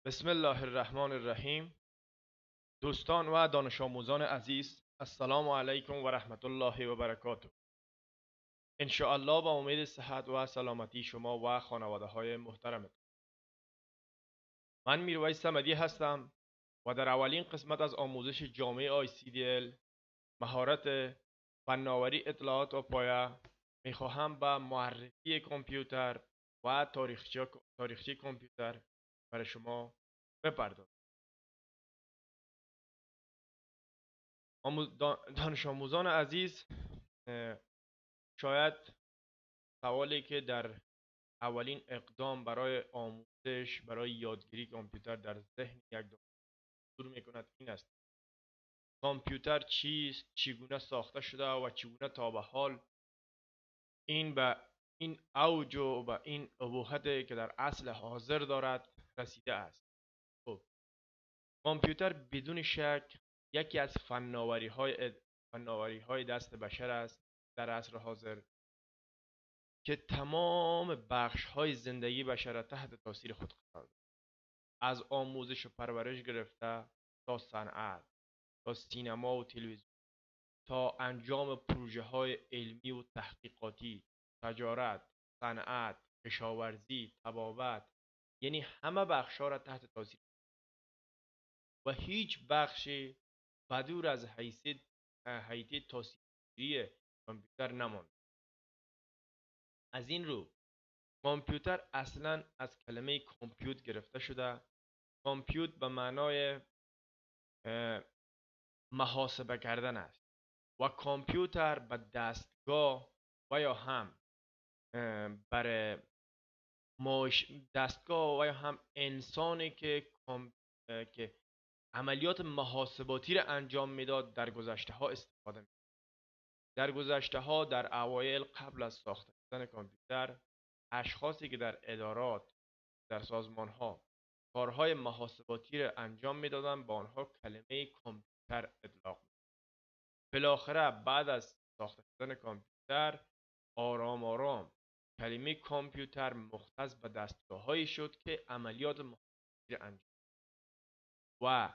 بسم الله الرحمن الرحیم. دوستان و دانش آموزان عزیز، السلام علیکم و رحمت الله و برکاته. ان شاء الله با امید صحت و سلامتی شما و خانواده های محترمتون. من میرویس صمدی هستم و در اولین قسمت از آموزش جامعه ICDL مهارت فناوری اطلاعات و پایه میخواهم به معرفی کامپیوتر و تاریخچه کامپیوتر برای شما بپردازم. دانش آموزان عزیز، شاید سوالی که در اولین اقدام برای آموزش برای یادگیری کامپیوتر در ذهن یک دانشجو میکند این است: کامپیوتر چیست؟ چگونه ساخته شده و چگونه تا به حال این به این اوج و به این ابهتی که در اصل حاضر دارد رسیده است؟ خب، کامپیوتر بدون شک یکی از فناوری های دست بشر است در عصر حاضر که تمام بخش های زندگی بشر را تحت تاثیر خود قرار داد. از آموزش و پرورش گرفته تا صنعت، تا سینما و تلویزیون، تا انجام پروژه های علمی و تحقیقاتی، تجارت، صنعت، کشاورزی، طبابت، یعنی همه بخش ها را تحت تاثیر و هیچ بخشی بدور از حیثیت تاثیرگیری کامپیوتر نماند. از این رو کامپیوتر اصلا از کلمه کامپیوت گرفته شده. کامپیوت به معنای محاسبه کردن است و کامپیوتر به دستگاه و یا هم برای دستگاه و یا هم انسانی که عملیات محاسباتی را انجام میداد در گذشته ها استفاده می. در گذشته ها، در اوایل قبل از ساخته شدن کامپیوتر، اشخاصی که در ادارات، در سازمان ها کارهای محاسباتی را انجام میدادند، با آنها کلمه کامپیوتر اطلاق می. بالاخره بعد از ساخته شدن کامپیوتر، آرام آرام کلمه کامپیوتر مختص به دستگاه‌هایی شد که عملیات محاسباتی را انجام و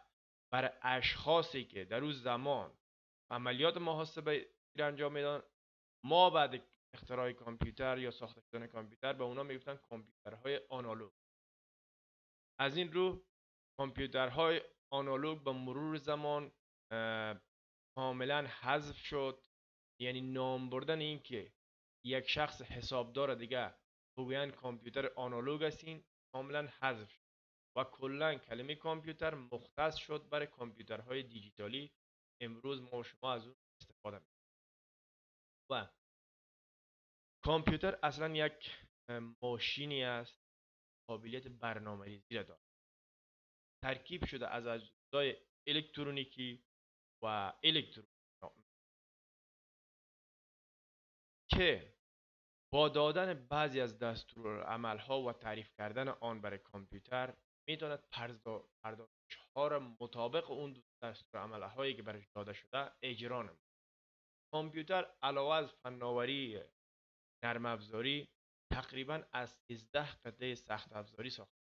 برای اشخاصی که در اون زمان عملیات محاسبه را انجام میدادند، ما بعد اختراع کامپیوتر یا ساخته شدن کامپیوتر به اونا میگفتن کامپیوترهای آنالوگ. از این رو کامپیوترهای آنالوگ به مرور زمان کاملا حذف شد، یعنی نام بردن این که یک شخص حسابدار دیگه بگویند کامپیوتر آنالوگ هستین کاملا حذف شد و کلا کلمه کامپیوتر مختص شد برای کامپیوترهای دیجیتالی. امروز ما و شما از اون استفاده می‌کنیم و کامپیوتر اصلا یک ماشینی است، قابلیت برنامه‌ریزی را دارد. ترکیب شده از اجزای الکترونیکی و الکترونیکی که با دادن بعضی از دستورالعمل‌ها و تعریف کردن آن برای کامپیوتر میتواند پردازش‌ها را مطابق اون دستورالعمل‌هایی که برای داده شده اجرا نماید. کامپیوتر علاوه از فناوری نرم افزاری تقریبا از 13 قطعه سخت افزاری ساخته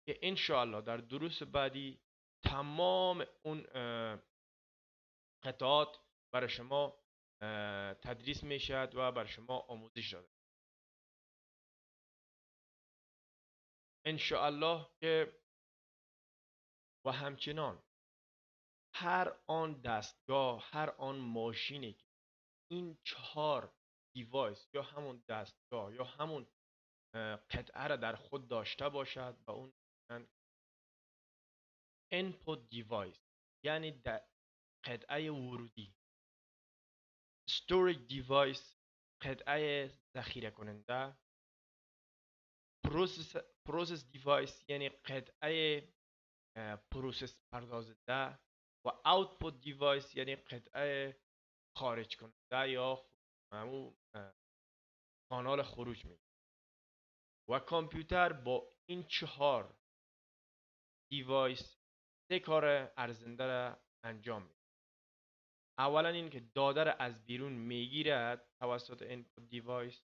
که انشاءالله در دروس بعدی تمام اون قطعات برای شما تدریس می شود و برای شما آموزش داده انشاءالله که و همچنان هر آن دستگاه، هر آن ماشینی که این 4 دیوایس یا همون دستگاه یا همون قطعه را در خود داشته باشد و اون input device، یعنی قطعه ورودی، storage device قطعه ذخیره کننده، process device یعنی قطعه پروسس پردازنده و output device یعنی قطعه خارج کننده یا همون کانال خروج می. و کامپیوتر با این 4 دیوایس 3 کار ارزنده را انجام میده. اولا این که داده را از بیرون میگیرد توسط input دیوایس،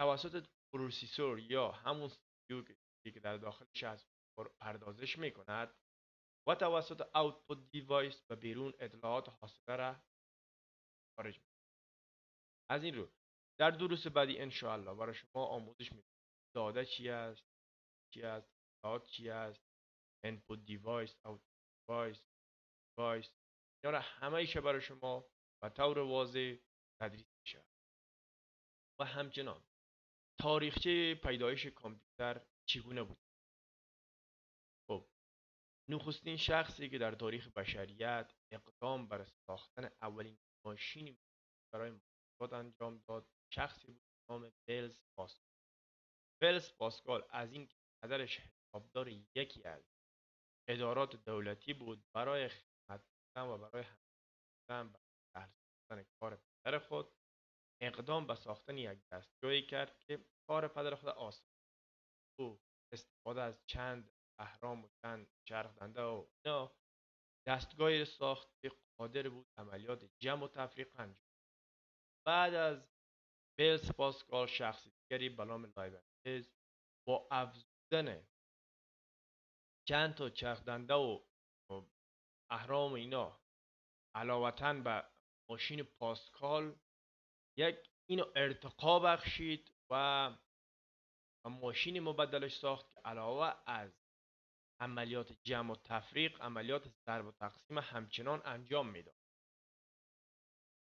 توسط پروسسور یا همون CPU که در داخلش هست پردازش می کند و توسط output device به بیرون اطلاعات حاصله را خارج می. از این رو در دروس بعدی انشاءالله برای شما آموزش می داده چی است، اطلاعات چی است، input device، output device اینا را همه برای شما به طور واضح تدریس میشه. و همچنان تاریخچه پیدایش کامپیوتر چگونه بود؟ خب نخستین شخصی که در تاریخ بشریت اقدام بر ساختن اولین ماشین برای محاسبات انجام داد شخصی بود به نام بلز پاسکال. بلز پاسکال از این که پدرش حسابدار یکی از ادارات دولتی بود، برای خدمت کردن و برای همکاری برای سهل کار پدر خود اقدام به ساختن یک دستگاهی کرد که کار پدر خود آسان. او استفاده از چند اهرام و چند چرخ دنده و اینا دستگاهی ساخت که قادر بود عملیات جمع و تفریق انجام. بعد از بلز پاسکال شخص دیگری به نام لایبنیز با افزودن چند تا چرخ دنده و اهرام و اینا علاوتاً به ماشین پاسکال یک اینو ارتقا بخشید و ماشین مبدلش ساخت که علاوه از عملیات جمع و تفریق عملیات ضرب و تقسیم همچنان انجام میداد.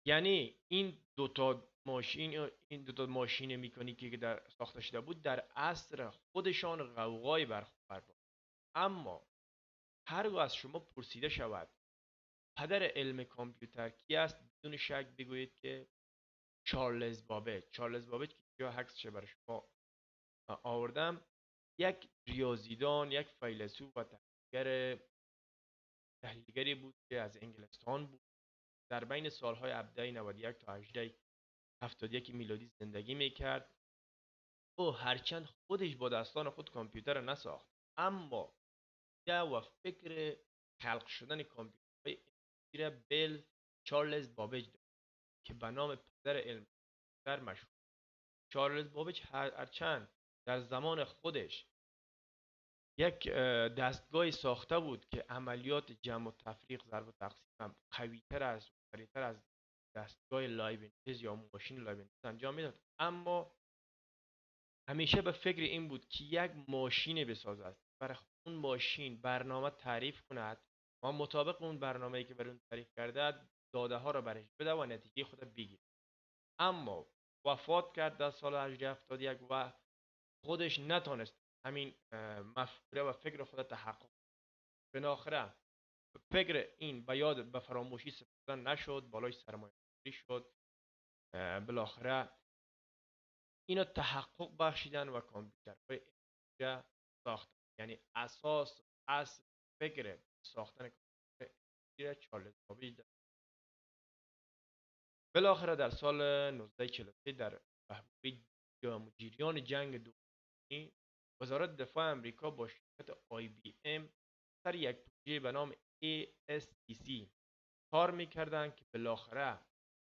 یعنی این دوتا ماشین مکانیکی که در ساخته شده بود در عصر خودشان غوغای برخورد بود. اما هرگاه از شما پرسیده شود پدر علم کامپیوتر کی است، بدون شک بگویید که چارلز بابج. چارلز بابج که یا عکسش برای شما آوردم، یک ریاضیدان، یک فیلسوف و تحلیلگری بود که از انگلستان بود. در بین سالهای 1791 تا 1871 میلادی زندگی میکرد. او هرچند خودش با دستان خود کامپیوتر نساخت، اما ایده و فکر خلق شدن کامپیوترهای امروزی بل چارلز بابج داد که به نام پدر علم کامپیوتر مشهور. چارلز بابج هرچند در زمان خودش یک دستگاهی ساخته بود که عملیات جمع و تفریق ضرب و تقسیم قوی‌تر از دستگاه لایبنیز یا ماشین لایبنیز انجام میداد، اما همیشه به فکر این بود که یک ماشین بسازد، برای اون ماشین برنامه تعریف کند و مطابق اون برنامه‌ای که برای اون تعریف کرده داده ها را برش بده و نتیجه خود بگیره. اما وفات کرد در سال 1871 و خودش نتونست همین مفکوره و فکر خود تحقق. بناخره فکر این به یاد به فراموشی سپردن نشد، بالای سرمایه‌گذاری شد. بالاخره اینو تحقق بخشیدن و کامپیوترهای امروزی ساختن. یعنی اساس فکر ساختن کامپیوتر امروزی چارلز بابج. بالاخره در سال 1943 در بهبود مدیریان جنگ دومی وزارت دفاع امریکا با شرکت IBM سر یک پروژه به نام ASTC کار میکردند که بالاخره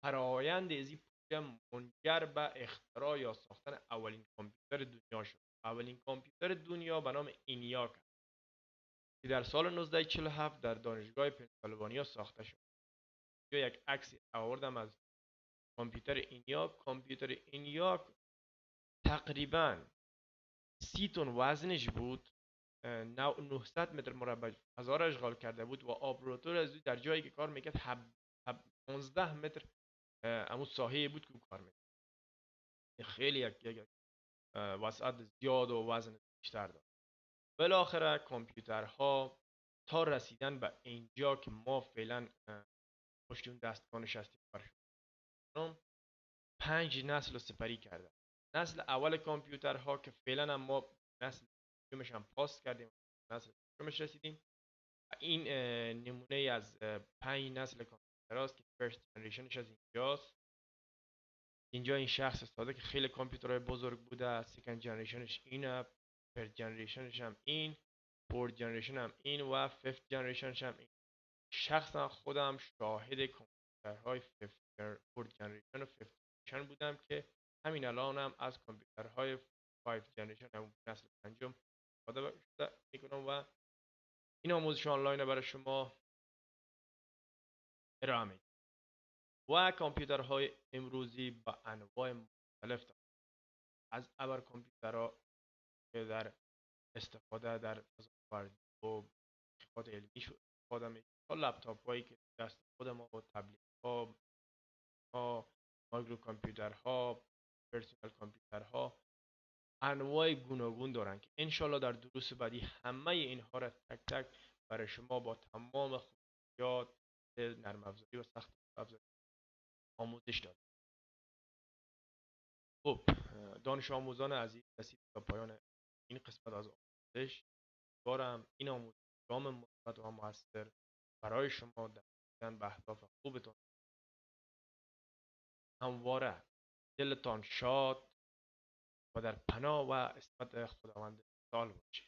فرآیند از این پروژه منجر به اختراع یا ساختن اولین کامپیوتر دنیا شد. اولین کامپیوتر دنیا به نام اینیاک که در سال 1947 در دانشگاه پنسیلوانیا ساخته شد. یک عکسی آوردم از کامپیوتر اینیاک. کامپیوتر اینیاک تقریباً 30 تن وزنش بود، 900 متر مربع فضا را اشغال کرده بود و آپراتور از در جایی که کار میکرد 15 متر همون ساحه بود که کار میکرد. خیلی یک وسعت زیاد و وزن بیشتر داشت. بالاخره کامپیوترها تا رسیدن به اینجا که ما فعلا پشت اون دستگاه نشستیم 5 نسل رو سپری کرده. نسل اول کامپیوترها که فعلا هم ما نسل دومش هم پاس کردیم، نسل دومش رسیدیم. این نمونه از 5 نسل کامپیوتر هاست که فرست جنریشنش از اینجاست. اینجا این شخص استاده که خیلی کامپیوترهای بزرگ بوده. سیکند جنریشنش اینه، فرست جنریشنش هم این، فورت جنریشن هم این و فیفت جنریشنش هم این. شخصا خودم شاهد کامپیوترهای فورت جنریشن و فیفت جنریشن بودم که همین الان هم از کامپیوترهای 5 جنریشن همون نسل پنجم استفاده میکنم و این آموزش آنلاین برای شما ارائه میدم. و کامپیوترهای امروزی با انواع مختلف دارند، از ابر کامپیوترها که در استفاده در فضای فردی و تحقیقات علمی استفاده میشه، تا لپتاپ هایی که دست خود ما و تبلیت ها مایکرو کامپیوترها، پرسونال کامپیوترها، انواع گوناگون دارن که انشالله در دروس بعدی همه اینها را تک تک برای شما با تمام خصوصیات نرم افزاری و سخت افزاری آموزش داد. خب دانش آموزان عزیز، رسید تا پایان این قسمت از آموزش. امیدوارم این آموزش جام مثبت و موثر برای شما در رسیدن به اهداف خوبتان همواره دلتان شاد و در پناه و عصمت خداوند سال باشید.